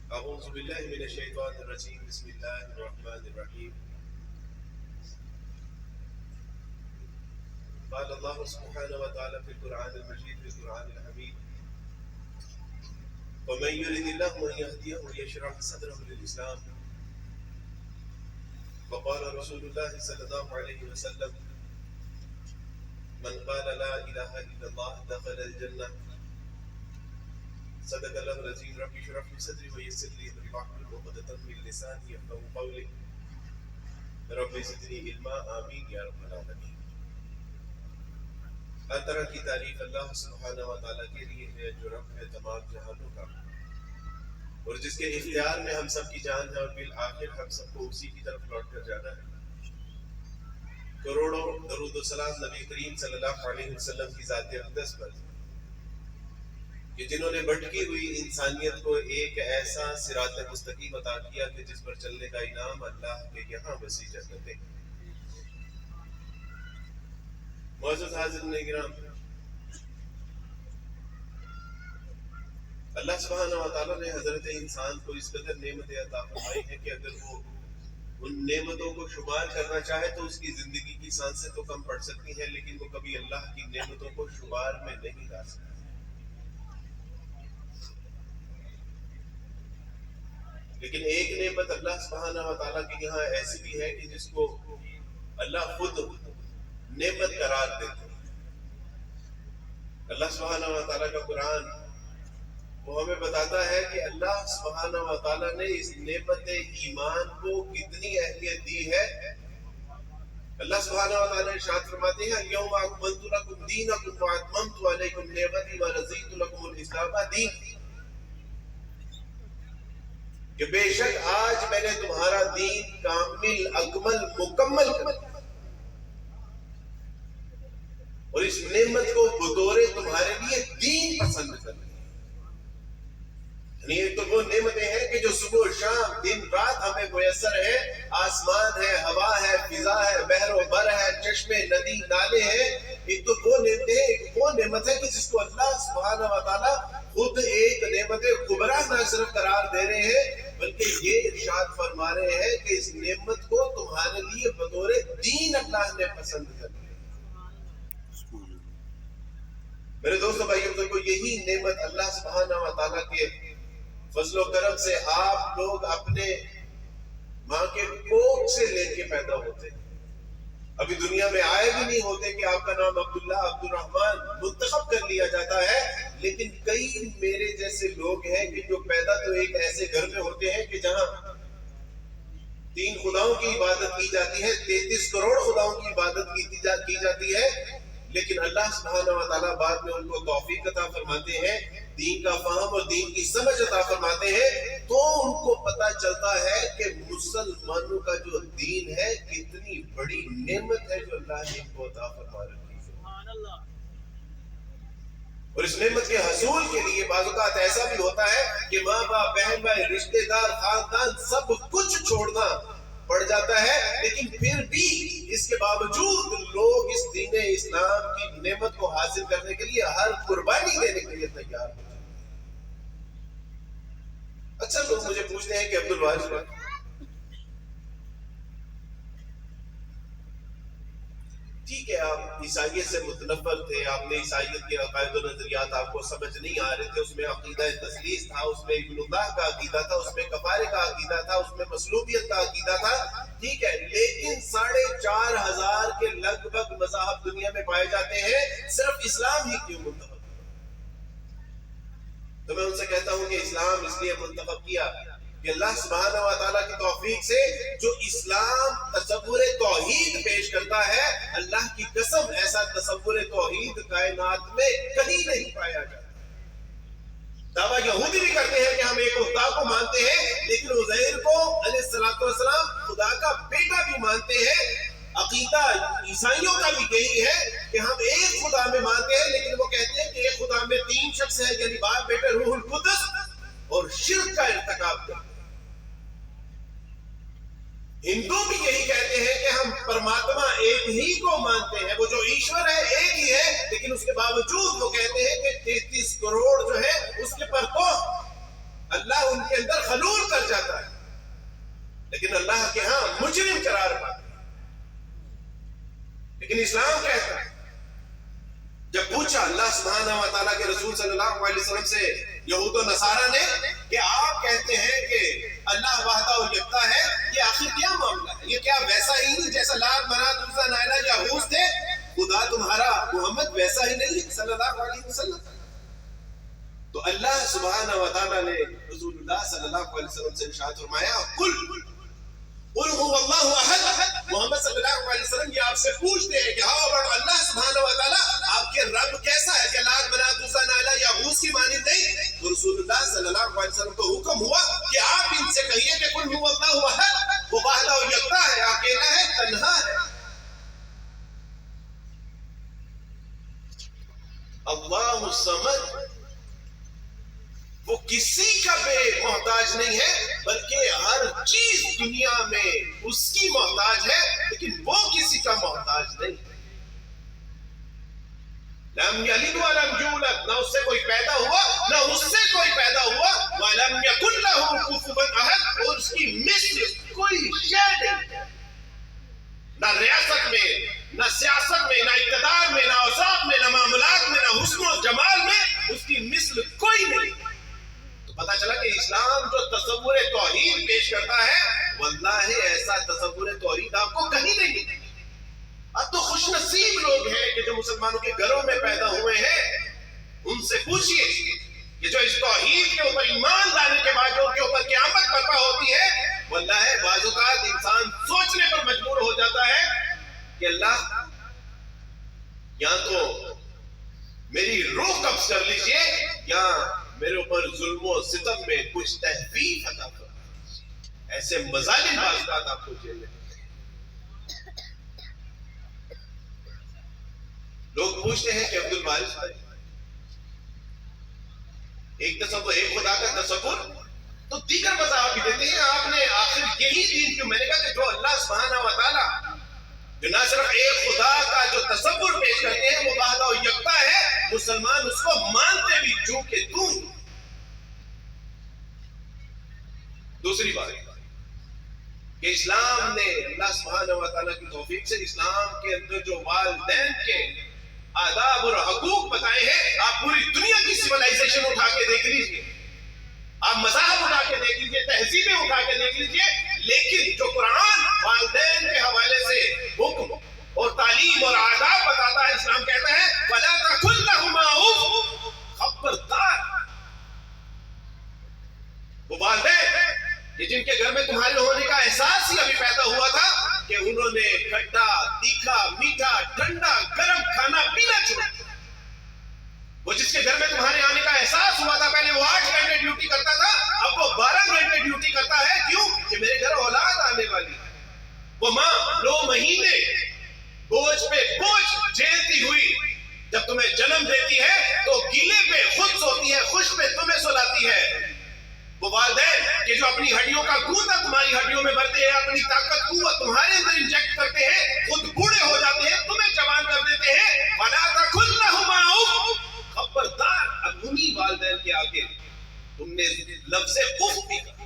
أعوذ بالله من الشيطان الرجيم بسم الله الرحمن الرحيم قال الله سبحانه وتعالى في القرآن المجيد في القرآن الحميد ومن يرد الله أن يهديه يشرح صدره للإسلام وقال رسول الله صلى الله عليه وسلم من قال لا إله إلا الله دخل الجنة صدق الله العظيم ربي اشرح لي صدري ويسر لي أمري واحلل عقدة من لساني يفقهوا قولي رب زدني علما آمین یا رب العالمین۔ ہر طرح کی تعریف اللہ سبحانہ و تعالیٰ کے لیے ہے جو رب ہے تمام جہانوں کا اور جس کے اختیار میں ہم سب کی جان ہے اور بالآخر ہم سب کو اسی کی طرف لوٹ کر جانا ہے۔ کروڑوں درود و سلام نبی کریم صلی اللہ علیہ وسلم کی ذات اقدس پر کہ جنہوں نے بھٹکی ہوئی انسانیت کو ایک ایسا صراط مستقیم عطا کیا کہ جس پر چلنے کا انعام اللہ کے یہاں وسیع جنتیں۔ معزز حاضرین کرام، اللہ سبحانہ و تعالیٰ نے حضرت انسان کو اس قدر نعمتیں عطا فرمائی ہیں کہ اگر وہ ان نعمتوں کو شمار کرنا چاہے تو اس کی زندگی کی سانسیں تو کم پڑ سکتی ہیں، لیکن وہ کبھی اللہ کی نعمتوں کو شمار میں نہیں لا سکتا۔ لیکن ایک نعمت اللہ سبحانہ و تعالیٰ کے یہاں ایسی بھی ہے کہ جس کو اللہ خود نعمت قرار دیتے ہیں۔ اللہ سبحانہ و تعالیٰ کا قرآن وہ ہمیں بتاتا ہے کہ اللہ سبحانہ و تعالیٰ نے اس نعمت ایمان کو کتنی اہمیت دی ہے۔ اللہ سبحانہ و تعالیٰ ارشاد فرماتے ہیں اليوم اکملت لکم دینکم واتممت علیکم نعمتی ورضیت لکم الاسلام دین، کہ بے شک آج میں نے تمہارا دین کامل اکمل مکمل کر دیا اور اس نعمت کو بطور تمہارے لیے دین پسند کر دیا۔ یعنی ایک تو وہ نعمتیں ہیں کہ جو صبح و شام دن رات ہمیں میسر ہے، آسمان ہے، ہوا ہے، فضا ہے، بحر و بر ہے، چشمے ندی نالے ہیں۔ ایک تو وہ نعمتیں ہیں، ایک وہ نعمت ہے کہ جس کو اللہ سبحانہ و تعالیٰ خود ایک نعمت کبریٰ نہ صرف قرار دے رہے ہیں بلکہ یہ ارشاد فرما رہے ہیں کہ اس نعمت کو تمہارے لیے بطور دین اللہ نے پسند کر لیا۔ میرے دوستو بھائیو بزرگو، یہی نعمت اللہ سبحانہ و تعالیٰ کے فضل و کرم سے آپ لوگ اپنے ماں کے کوکھ سے لے کے پیدا ہوتے ہیں۔ ابھی دنیا میں آئے بھی نہیں ہوتے کہ آپ کا نام عبداللہ عبد الرحمن منتخب کر لیا جاتا ہے، لیکن کئی میرے جیسے لوگ ہیں کہ جو پیدا تو ایک ایسے گھر میں ہوتے ہیں کہ جہاں 3 خداؤں کی عبادت کی جاتی ہے، 33 کروڑ خداؤں کی عبادت کی جاتی ہے، لیکن اللہ سبحانہ و تعالیٰ بعد میں ان کو توفیق عطا فرماتے ہیں، دین کا فہم اور دین کی سمجھ عطا فرماتے ہیں، تو ان کو پتہ چلتا ہے کہ مسلمانوں کا جو دین ہے کتنی بڑی نعمت ہے جو اللہ نے ان کو عطا فرما رکھی ہے۔ اور اس نعمت کے حصول کے لیے بعض اوقات ایسا بھی ہوتا ہے کہ ماں باپ بہن بھائی رشتہ دار خاندان سب کچھ چھوڑنا پڑ جاتا ہے، لیکن پھر بھی اس کے باوجود لوگ اس دین اسلام کی نعمت کو حاصل کرنے کے لیے ہر قربانی دینے کے لیے تیار ہیں۔ اچھا لوگ مجھے پوچھتے ہیں کہ عبدالواجد ٹھیک ہے آپ عیسائیت سے متنفر تھے، آپ نے عیسائیت کے عقائد و نظریات آپ کو سمجھ نہیں آ رہے تھے، اس میں عقیدہ تثلیث تھا، اس میں ابن اللہ کا عقیدہ تھا، اس میں کفارے کا عقیدہ تھا، اس میں مصلوبیت کا عقیدہ تھا، ٹھیک ہے، لیکن 4,500 کے لگ بھگ مذاہب دنیا میں پائے جاتے ہیں، صرف اسلام ہی کیوں منتخب؟ تو میں ان سے کہتا ہوں کہ اسلام اس لیے منتخب کیا کہ اللہ سبحانہ و تعالیٰ کی توفیق سے جو اسلام تصور توحید پیش کرتا ہے، اللہ کی قسم ایسا تصور توحید کائنات میں کہیں نہیں پایا جاتا۔ دعویٰ یہودی بھی کرتے ہیں کہ ہم ایک خدا کو مانتے ہیں، لیکن عزیر کو علیہ السلام خدا کا بیٹا بھی مانتے ہیں۔ عقیدہ عیسائیوں کا بھی یہی ہے کہ ہم ایک خدا میں مانتے ہیں، لیکن وہ کہتے ہیں کہ ایک خدا میں 3 شخص ہیں، یعنی باپ بیٹے روح القدس، اور شرک کا ارتکاب کرتے ہیں۔ ہندو بھی یہی کہتے ہیں کہ ہم پرماتما ایک ہی کو مانتے ہیں، وہ جو ایشور ہے ایک ہی ہے، لیکن اس کے باوجود وہ کہتے ہیں کہ 33 کروڑ جو ہے اس کے پر تو اللہ ان کے اندر خلوت تعالیٰ کے رسول صلی اللہ علیہ وسلم سے یہود و نصارہ نے کہ آپ کہتے ہیں کہ اللہ وحدہ و یکتا ہے، یہ آخر کیا معاملہ ہے؟ یہ کیا ویسا ہی نہیں جیسا لات منات عزا نائلہ یغوث تھے؟ خدا تمہارا محمد ویسا ہی نہیں صلی اللہ علیہ وسلم؟ تو اللہ سبحانہ و تعالیٰ نے رسول اللہ صلی اللہ علیہ وسلم سے ارشاد فرمایا قل هو اللہ احد، محمد صلی اللہ علیہ وسلم یہ آپ سے پوچھتے ہیں کہ ہاؤ اباؤٹ اللہ سبحانہ و تعالیٰ، آپ کے رب کیسا ہے کہ لات منات عزا نائلہ یغوث کی مانند نہیں؟ تو رسول اللہ صلی اللہ علیہ وسلم کو حکم ہوا کہ آپ ان سے کہیے کہ قل هو اللہ احد، وہ وحدہ و یکتا ہے، اکیلا ہے، تنہا ہے، اللہ الصمد، وہ کسی کا بے محتاج نہیں ہے بلکہ ہر چیز دنیا میں اس کی محتاج ہے، لیکن وہ کسی کا محتاج نہیں۔ لم یلد ولم یولد، نہ اس سے کوئی پیدا ہوا نہ اس سے کوئی پیدا ہوا، ولم یکن لہ کفوا احد، اور اس کی مثل کوئی شے نہیں، نہ ریاست میں، نہ سیاست میں، نہ اقتدار میں، نہ اوصاف میں، نہ معاملات میں، نہ حسن و جمال میں اس کی مثل کوئی نہیں۔ پتا چلا کہ اسلام جو تصور توحید پیش کرتا ہے، واللہ ایسا تصور توحید آپ کو کہیں نہیں ملے۔ اب تو خوش نصیب لوگ ہیں کہ جو مسلمانوں کے گھروں میں پیدا ہوئے ہیں، ان سے پوچھئے کہ جو اس توحید کے اوپر ایمان لانے کے بعد جو ان کے اوپر قیامت برپا ہوتی ہے، واللہ بعض اوقات انسان سوچنے پر مجبور ہو جاتا ہے کہ اللہ یا تو میری روح قبض کر لیجئے یا میرے اوپر ظلم و ستم میں کچھ تحفیف عطا فرمائیے۔ ایسے مظالم واقعات آپ کو جیل میں لوگ پوچھتے ہیں کہ عبد الوارث بھائی، ایک تصور، ایک خدا کا تصور تو دیگر مذاہب بھی دیتے ہیں، آپ نے آخر یہی دین کیوں؟ میں نے کہا کہ جو اللہ سبحانہ و تعالیٰ جو نہ صرف ایک خدا کا جو تصور پیش کرتے ہیں وہ وحدہ و یکتا ہے، مسلمان اس کو مانتے بھی چونکہ تو۔ دوسری بات کہ اسلام نے اللہ سبحانہ و تعالیٰ کی توفیق سے اسلام کے اندر جو والدین کے آداب اور حقوق بتائے ہیں، آپ پوری دنیا کی سیولائزیشن اٹھا کے دیکھ لیجئے، آپ مذاہب اٹھا کے دیکھ لیجئے، تہذیبیں اٹھا کے دیکھ لیجئے، لیکن جو قرآن والدین کے حوالے سے حکم اور تعلیم اور آداب بتاتا ہے، اسلام کہتا ہے وَلَا تَقُلْ لَهُمَا أُفٍّ، خبردار وہ والدین کہ جن کے گھر میں تمہارے ہونے کا احساس ہی ابھی پیدا ہوا تھا کہ انہوں نے کھٹا، تیکھا، میٹھا، ٹھنڈا، گرم کھانا پینا چھوڑا، وہ جس کے گھر میں تمہارے آنے کا احساس ہوا تھا، پہلے وہ 8 گھنٹے ڈیوٹی کرتا تھا، اب وہ 12 گھنٹے ڈیوٹی کرتا ہے، کیوں؟ کہ میرے گھر اولاد آنے والی ہے۔ وہ ماں 9 مہینے بوجھ پہ بوجھ جھیلتی ہوئی جب تمہیں جنم دیتی ہے تو گیلے پہ خود سوتی ہے، خوش پہ تمہیں سلاتی ہے۔ وہ والدین کہ جو اپنی ہڈیوں کا گودا تمہاری ہڈیوں میں بھرتے ہیں، اپنی طاقت قوت تمہارے اندر انجیکٹ کرتے ہیں، خود بوڑھے ہو جاتے ہیں، تمہیں جوان کر دیتے ہیں، وَلَا تَقُلْ لَهُمَا أُفٍّ، خبردار اب انہی والدین کے آگے تم نے لفظ اف بھی کہا۔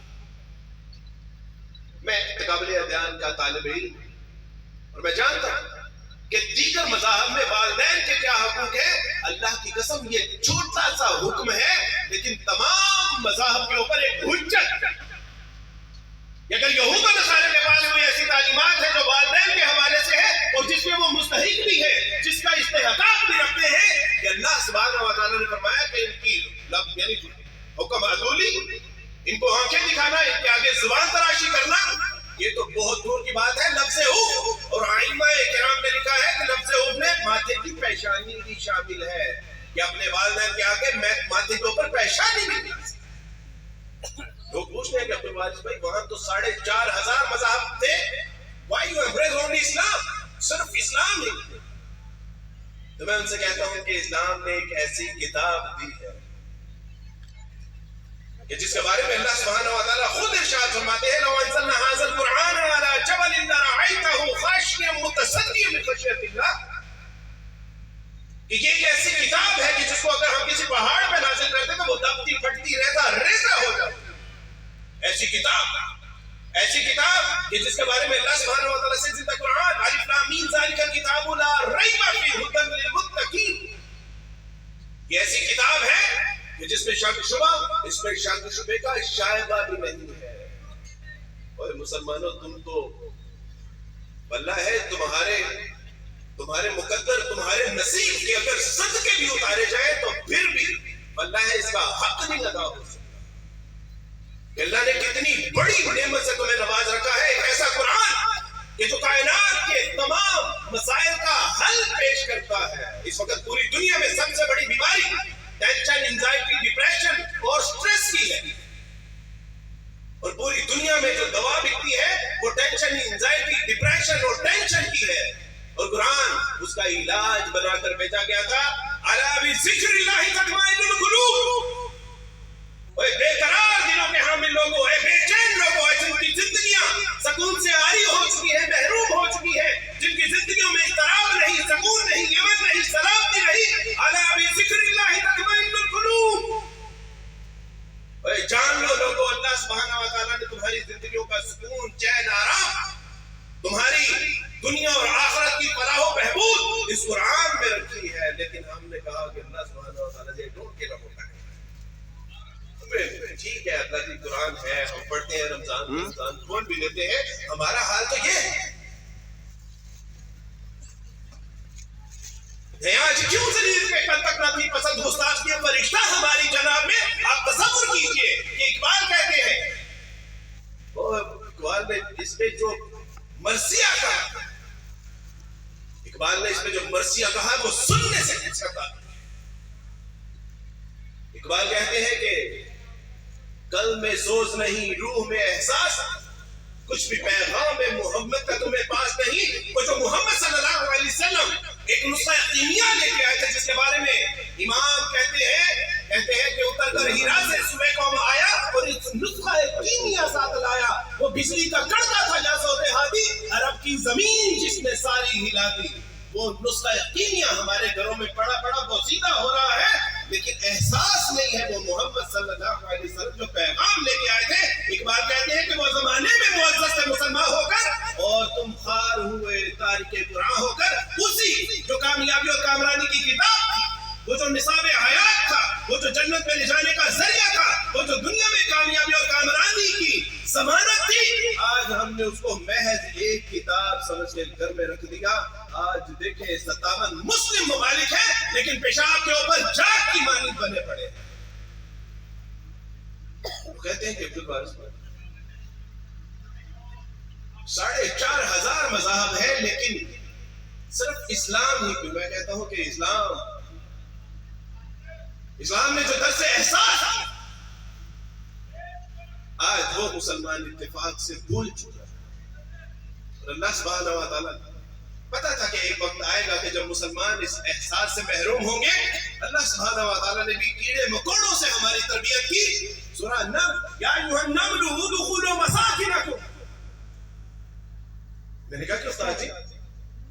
میں قابل ادیان کا طالب علم اور میں جانتا ہوں کہ دیگر مذاہب میں والدین کے کیا حقوق ہے، اللہ کی قسم یہ چھوٹا سا حکم ہے لیکن تمام مذاہب کے اوپر ایک حجت ہے۔ اگر یہود و نصارہ کے پاس کوئی ایسی تعلیمات ہے جو والدین کے حوالے سے ہے اور جس میں وہ مستحق بھی ہے، جس کا استحقاق بھی رکھتے ہیں کہ اللہ سبحانہ و تعالیٰ نے فرمایا کہ ان کی یعنی حکم عدولی، ان کو آنکھیں دکھانا، ان کے آگے زبان تراشی کرنا، یہ تو بہت دور کی بات ہے۔ لفظ اوف، اور ائمہ کرام نے لکھا ہے کہ لفظ اوف میں ماتھے کی پیشانی بھی شامل ہے کہ اپنے والدین کے آگے ماتھے کے اوپر پیشانی بھی نہیں۔ لوگ پوچھتے ہیں کہ عبد الوارث بھائی وہاں تو 4,500 مذاہب تھے، why you embrace only اسلام؟ صرف اسلام ہی۔ تو میں ان سے کہتا ہوں کہ اسلام نے ایک ایسی کتاب دی ہے کہ جس کے بارے میں اللہ سبحانہ و تعالیٰ خود ارشاد فرماتے ہیں لَوْ أَنزَلْنَا هَٰذَا الْقُرْآنَ عَلَىٰ جَبَلٍ لَرَأَيْتَهُ خَاشِعًا مُتَصَدِّعًا مِنْ خَشْيَةِ اللَّهِ، کہ یہ ایک ایسی کتاب ہے کہ جس کو اگر ہم کسی پہاڑ پہ نازل کرتے تو وہ دبتی پھٹتی ریزہ ہو جاتی۔ ایسی کتاب کہ جس کے بارے میں اللہ سبحانہ و تعالیٰ سے زندہ قرآن الف لام میم ذالک الکتاب لا ریب فیہ ھدی للمتقین، یہ ایسی کتاب ہے کہ جس میں شک شبہ، اس میں شک شبے کا شائبہ بھی نہیں ہے۔ اور مسلمانوں تم تو واللہ ہے تمہارے مقدر، تمہارے نصیب کے اگر صدقے بھی اتارے جائے تو پھر بھی واللہ ہے اس کا حق نہیں ادا ہو سکتا کہ اللہ نے کتنی بڑی نعمت سے تمہیں نواز رکھا ہے، ایک ایسا قرآن کہ جو کائنات کے تمام مسائل کا حل پیش کرتا ہے۔ اس وقت پوری دنیا میں سب سے بڑی بیماری ٹینشن، انزائٹی، ڈپریشن اور سٹریس کی ہے، اور پوری دنیا میں جو دوا بکتی ہے وہ ٹینشن، انزائٹی، ڈپریشن اور ٹینشن کی ہے، اور قرآن اس کا علاج بنا کر بھیجا گیا تھا۔ الا بذکر اللہ تطمئن القلوب۔ اے بے قرار دلوں کے حامل لوگوں، اے بے چین لوگوں، اے جن کی زندگیاں سکون سے عاری ہو چکی ہے، محروم ہو چکی ہے، جن کی زندگیوں میں اضطراب نہیں، سکون نہیں، امن نہیں، سلامتی نہیں، الا بذکر اللہ تطمئن القلوب۔ اے جان لو لوگوں، اللہ سبحانہ و تعالیٰ نے تمہاری زندگیوں کا سکون، چین، آرام، تمہاری دنیا اور آخرت کی فلاح و بہبود اس قرآن میں رکھی ہے، لیکن ہم نے کہا کہ اللہ سبحانہ و تعالیٰ سے ڈھونڈ کے نہ ہوتا ہے۔ ٹھیک ہے، اللہ کی قرآن ہے، ہم پڑھتے ہیں، رمضان کھول بھی لیتے ہیں، ہمارا حال تو یہ ہے آج کیوں زلیل کے کل تک نہ تھی پسند گستاخ کے فرشتہ ہماری جناب میں۔ آپ تصور کیجئے کہ اقبال کہتے ہیں، اقبال نے اس میں جو مرثیہ کہا، اقبال نے اس میں جو مرثیہ کہا وہ سننے سے کچھ کرتا۔ اقبال کہتے ہیں کہ قلب میں سوز نہیں، روح میں احساس، کچھ بھی پیغام محمد کا تمہیں پاس نہیں۔ وہ جو محمد صلی اللہ علیہ وسلم ایک نسخہ کیمیا لے کے آئے تھے، جس کے بارے میں امام کہتے ہیں کہ اتر کر ہیرا سے صبح قوم آیا اور اس نسخہ کیمیا ساتھ لایا، وہ بجلی کا کڑکا تھا یا صوت ہادی، عرب کی زمین جس نے ساری ہلا دی۔ وہ نسخہ کیمیا ہمارے گھروں میں پڑا بوسیدہ ہو رہا ہے، لیکن احساس نہیں ہے وہ محمد صلی اللہ علیہ وسلم جو پیغام لے کے آئے تھے۔ اقبال کہتے ہیں کہ وہ زمانے میں معزز سے مسلمان ہو کر اور تم خار ہوئے تارک قرآن ہو کر، اسی جو کامیابی اور کامرانی کی کتاب تھی، وہ جو نصاب حیات تھا، وہ جو جنت میں لے جانے کا ذریعہ تھا، وہ جو دنیا میں کامیابی اور کامرانی کی ضمانت تھی، آج ہم نے اس کو محض ایک کتاب سمجھ کے گھر میں رکھ دیا۔ آج دیکھیں 57 مسلم ممالک ہیں، لیکن پیشاب کے اوپر جاگ کی مانند بنے پڑے۔ وہ کہتے ہیں کہ عبد الوارث 4,500 مذاہب ہیں، لیکن صرف اسلام ہی، میں کہتا ہوں کہ اسلام نے جو درس احساس کیا، آج وہ مسلمان اتفاق سے بھول چکا ہے۔ اور اللہ سبحانہ و تعالیٰ پتا تھا کہ ایک وقت آئے گا کہ جب مسلمان اس احساس سے محروم ہوں گے۔ اللہ سبحانہ و تعالیٰ نے بھی کیڑے مکوڑوں سے ہماری تربیت کی۔ سورہ نمل، یا ایھا النمل ادخلوا مساکنکم۔ میں نے کہا کہ استاد جی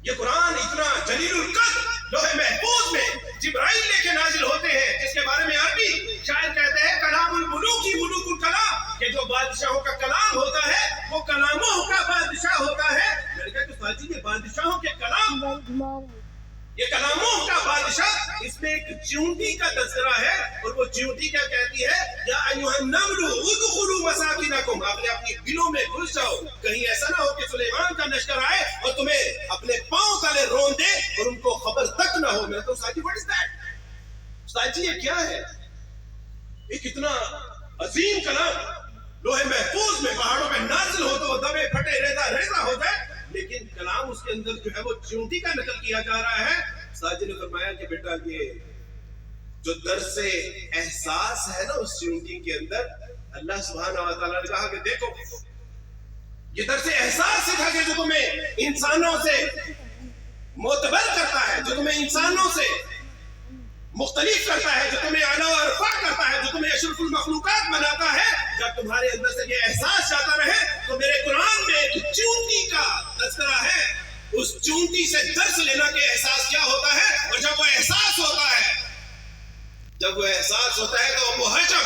یہ قرآن اتنا جلیل القدر لوح محفوظ میں جبرائیل لے کے نازل ہوتے ہیں، جس کے بارے میں عربی شاعر کہتے ہیں کلام الملوک ملوک الکلام، کہ جو بادشاہوں کا کلام ہوتا ہے وہ کلاموں کا بادشاہ ہوتا ہے۔ میں نے کہا کہ استاد جی یہ بادشاہوں کے کلام، یہ کلاموں کا بادشاہ، اس میں ایک چیونٹی کا تذکرہ ہے، اور وہ چیونٹی کیا کہتی ہے؟ یا ایھا النمل ادخلوا مساکنکم، آپ نے اپنی دلوں میں گھس جاؤ، کہیں ایسا نہ ہو کہ سلیمان کا لشکر آئے اور تمہیں اپنے پاؤں تلے رون دے اور ان کو خبر تک نہ ہو۔ میں تو استاد جی واٹ از دیٹ؟ استاد جی یہ کیا ہے؟ ایک اتنا عظیم کلام لوح محفوظ میں پہاڑوں پہ نازل ہو تو وہ دبے پھٹے ریزہ ہو جائے، لیکن کلام اس کے اندر جو ہے وہ چیونٹی کا نقل کیا جا رہا ہے۔ استاد جی نے فرمایا کہ بیٹا یہ جو درس احساس ہے نا اس چیونٹی کے اندر، اللہ سبحانہ و تعالیٰ نے کہا کہ دیکھو یہ درس احساس سکھا جو تمہیں انسانوں سے معتبر کرتا ہے، جو تمہیں انسانوں سے مختلف کرتا ہے، جو تمہیں اعلیٰ و ارفع کرتا ہے، جو تمہیں اشرف المخلوقات بناتا ہے۔ جب تمہارے اندر سے یہ احساس جاتا رہے تو میرے قرآن میں ایک چیونٹی کا تذکرہ ہے، اس چیونٹی سے درس لینا کے احساس کیا ہوتا ہے، اور جب وہ احساس ہوتا ہے تو وہ محجم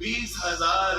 20,000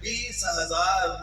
20,000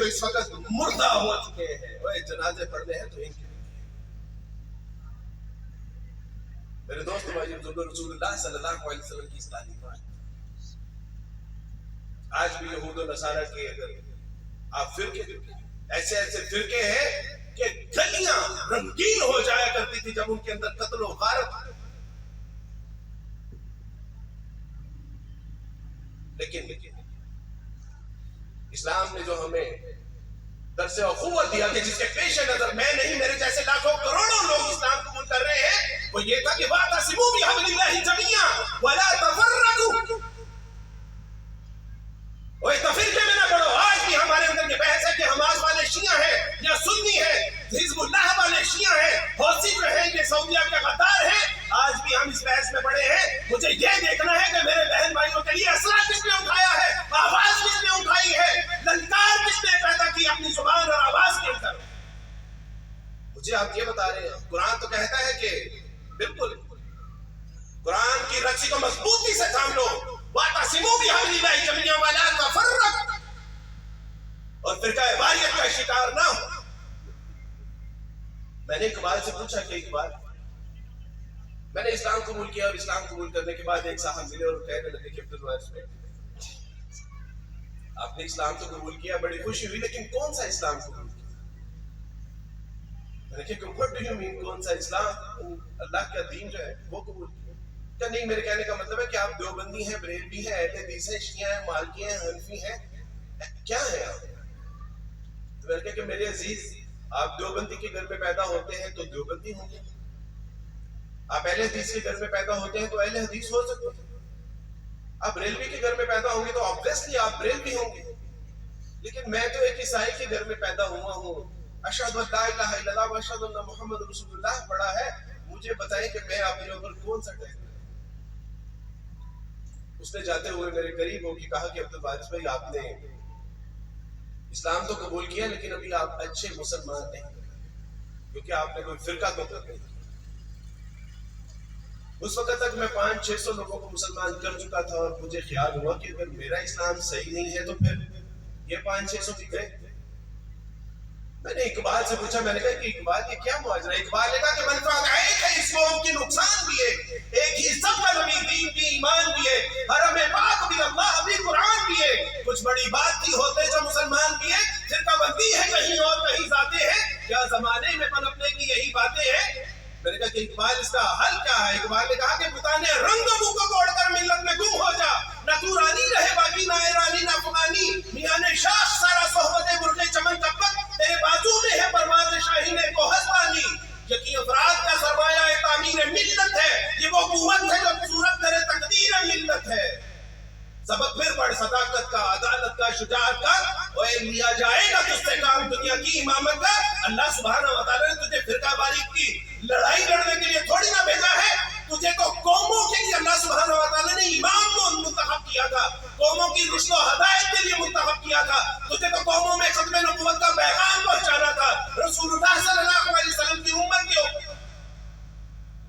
جو اس وقت مردہ ہو چکے ہیں، وہ جنازے پڑھنے ہیں تو ان کے میرے دوست بھائی رسول اللہ صلی اللہ علیہ وسلم کی اس تعلیمات آج بھی یہود و نصارہ کے اگر آپ فرقے ایسے ایسے فرقے ہیں کہ گلیاں رنگین ہو جایا کرتی تھی جب ان کے اندر قتل و غارت، لیکن اسلام نے جو ہمیں درس اخوت دیا کہ جس کے پیش نظر میں نہیں میرے جیسے لاکھوں کروڑوں لوگ اسلام قبول کر رہے ہیں، وہ یہ تھا کہ وَاعْتَصِمُوا بِحَبْلِ اللَّهِ جَمِيعًا وَلَا تَفَرَّقُوا، وہ تفرقے میں نہ پڑو۔ آج بھی ہمارے اندر یہ بحث ہے کہ حماس والے شیعہ ہیں یا سنی ہیں، حزب اللہ والے شیعہ ہیں، حوثی جو ہیں یہ سعودیہ کے غدار ہیں، آج بھی ہم اس بحث میں پڑے ہیں۔ مجھے یہ دیکھنا ہے کہ میرے بہن بھائیوں کے لیے اسلحہ کس نے اٹھایا ہے، آواز کس نے اٹھائی ہے، للکار کس نے پیدا کی اپنی زبان اور آواز کے اندر۔ مجھے آپ یہ بتا رہے ہیں قرآن تو کہتا ہے کہ بالکل قرآن کی رسی کو مضبوطی سے تھام لو، وَاعْتَصِمُوا بِحَبْلِ اللَّهِ جَمِيعًا وَلَا تَفَرَّقُوا، اور فرقہ واریت کا شکار نہ ہو۔ میں نے اقبال سے پوچھا کہ اقبال میں نے اسلام قبول کیا، اور اسلام قبول کرنے کے بعد ایک صاحب ملے اور کہنے لگے کہ عبدالوارث بھائی آپ نے اسلام تو قبول کیا، بڑی خوشی ہوئی، لیکن کون سا اسلام قبول کیا؟ میں نے کہا what do you mean کون سا اسلام؟ اللہ کا دین جو ہے وہ قبول کیا؟ کیا نہیں، میرے کہنے کا مطلب ہے کہ آپ دیوبندی ہیں، بریلوی ہیں، اہل حدیث ہیں، شیعہ ہیں، مالکی ہیں، حنفی ہیں، کیا ہے آپ؟ تو میں نے کہا کہ میرے عزیز آپ دیوبندی کے گھر میں پیدا ہوتے ہیں تو دیوبندی ہوں گے، آپ اہل حدیث کے گھر میں پیدا ہوتے ہیں تو اہل حدیث ہو سکتے ہیں، آپ بریلوی کے گھر میں پیدا ہوں گے تو obviously آپ بریلوی ہوں گے، لیکن میں تو ایک عیسائی کے گھر میں پیدا ہوا ہوں، اشہد ان لا الہ الا اللہ واشہد ان محمد رسول اللہ پڑھا ہے، مجھے بتائیں کہ میں اپنے اوپر کون سا ٹیگ؟ اس نے جاتے ہوئے میرے قریب ہو کے کہا کہ عبدالوارث بھائی آپ نے اسلام تو قبول کیا لیکن ابھی آپ اچھے مسلمان نہیں، کیونکہ آپ نے کوئی فرقہ تو کر نہیں۔ اس وقت تک میں 500-600 لوگوں کو مسلمان کر چکا تھا، اور مجھے خیال ہوا کہ اگر میرا اسلام صحیح نہیں ہے تو پھر یہ 500-600 بھی گئے۔ میں نے اقبال سے پوچھا، میں نے کہا کہ اقبال یہ کیا معاجرہ ہے؟ اقبال نے کہا کہ منفعت ایک ہے اس قوم کی، نقصان بھی ہے، ایک ہی سب کا نبی، دین بھی، ایمان بھی ہے، حرم پاک بھی، اللہ بھی، قرآن بھی ہے، کچھ بڑی بات کی ہوتے جو مسلمان بھی ہے، فرقہ بندی ہے کہیں اور کہیں ذاتیں ہیں، کیا زمانے میں پنپنے کی یہی باتیں ہیں؟ میں نے کہا کہ اقبال اس کا حل کیا ہے؟ اقبال نے کہا کہ بتانے رنگ منہ کو توڑ کر ملت میں گم ہو جا، نہ تو رانی رہے باقی، نہ ایرانی نہ افغانی، میاں شاخ سارا صحبت برج چمن تبت، تیرے بازو میں ہے پرواز شاہین کوہس پانی، یقین افراد کا سرمایہ تعمیر ملت ہے، یہ وہ قوت ہے جو صورت کرے تقدیر ملت ہے۔ سبق پھر پڑھ صداقت کا، عدالت کا، شجاعت کا، اور لیا جائے گا تجھ سے کام دنیا کی امامت کا۔ اللہ سبحانہ و تعالیٰ نے تجھے فرقہ واریت کی لڑائی لڑنے کے لیے تھوڑی نہ بھیجا ہے، تجھے تو قوموں کے لیے اللہ سبحانہ و تعالیٰ نے امام کو منتخب کیا تھا، قوموں کی رشد و ہدایت کے لیے منتخب کیا تھا، تجھے تو قوموں میں ختم نبوت کا پیغام پہنچانا تھا، رسول اللہ صلی اللہ علیہ وسلم کی امت کے اوپر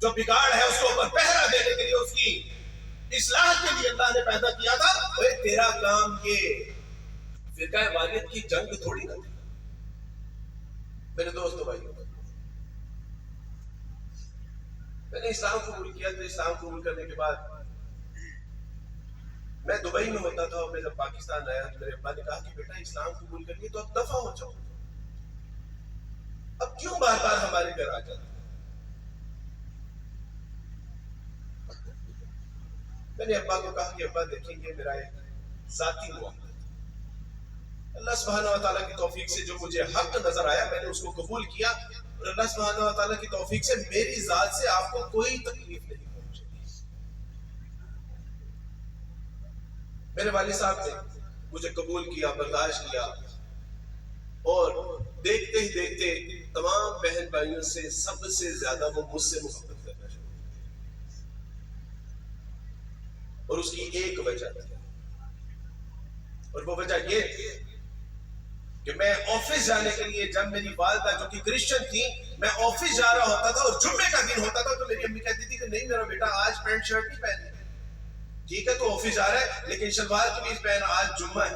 جو بگاڑ ہے اس کو اوپر پہرا دینے کے لیے، اس کی اصلاح کے لیے اللہ نے پیدا کیا تھا۔ تیرا کام یہ فرقہ واریت کی جنگ تھوڑی نہ تھی میرے دوستو بھائی۔ میں نے اسلام قبول کیا، تو اسلام قبول کرنے کے بعد میں دبئی میں ہوتا تھا، اور میں جب پاکستان آیا تو میرے ابا نے کہا کہ بیٹا اسلام قبول کر لیے تو اب دفع ہو جاؤ، اب کیوں بار بار ہمارے گھر آ جاتا؟ میں نے ابا کو کہا کہ ابا دیکھیں گے میرا ایک ذاتی معاملہ، اللہ سبحانہ و تعالیٰ کی توفیق سے جو مجھے حق نظر آیا میں نے اس کو قبول کیا، اور اللہ سبحانہ و تعالیٰ کی توفیق سے میری ذات سے آپ کو کوئی تکلیف نہیں پہنچے۔ میرے والد صاحب نے مجھے قبول کیا، برداشت کیا، اور دیکھتے ہی دیکھتے تمام بہن بھائیوں سے سب سے زیادہ وہ مجھ سے محبت کرنا شروع، اور اس کی ایک وجہ تھی، اور وہ وجہ یہ تھی کہ میں آفس جانے کے لیے، جب میری والدہ جو کہ کرسچن تھی، میں آفس جا رہا ہوتا تھا اور جمعے کا دن ہوتا تھا تو میری امی کہتی تھی کہ نہیں میرا بیٹا آج پینٹ شرٹ نہیں پہننی، ٹھیک ہے تو آفس جا رہا ہے لیکن شلوار قمیض پہن، آج جمعہ ہے۔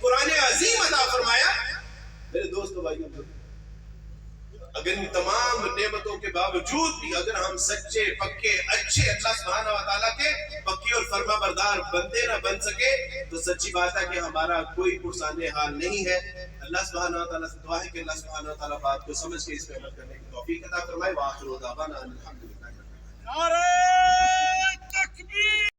قرآن عظیم عطا فرمایا. میرے دوستو بھائیوں, اگر ان تمام نعمتوں کے باوجود بھی اگر ہم سچے پکے اچھے اللہ سبحانہ و تعالیٰ کے پکے اور فرما بردار بندے نہ بن سکے تو سچی بات ہے کہ ہمارا کوئی پرسان حال نہیں ہے. اللہ سبحانہ و تعالیٰ سے دعا ہے کہ اللہ سبحانہ و تعالیٰ بات کو سمجھ کے اس پہ عمل کرنے کی توفیق عطا فرمائے. وآخر دعوانا الحمدللہ. نعرہ تکبیر.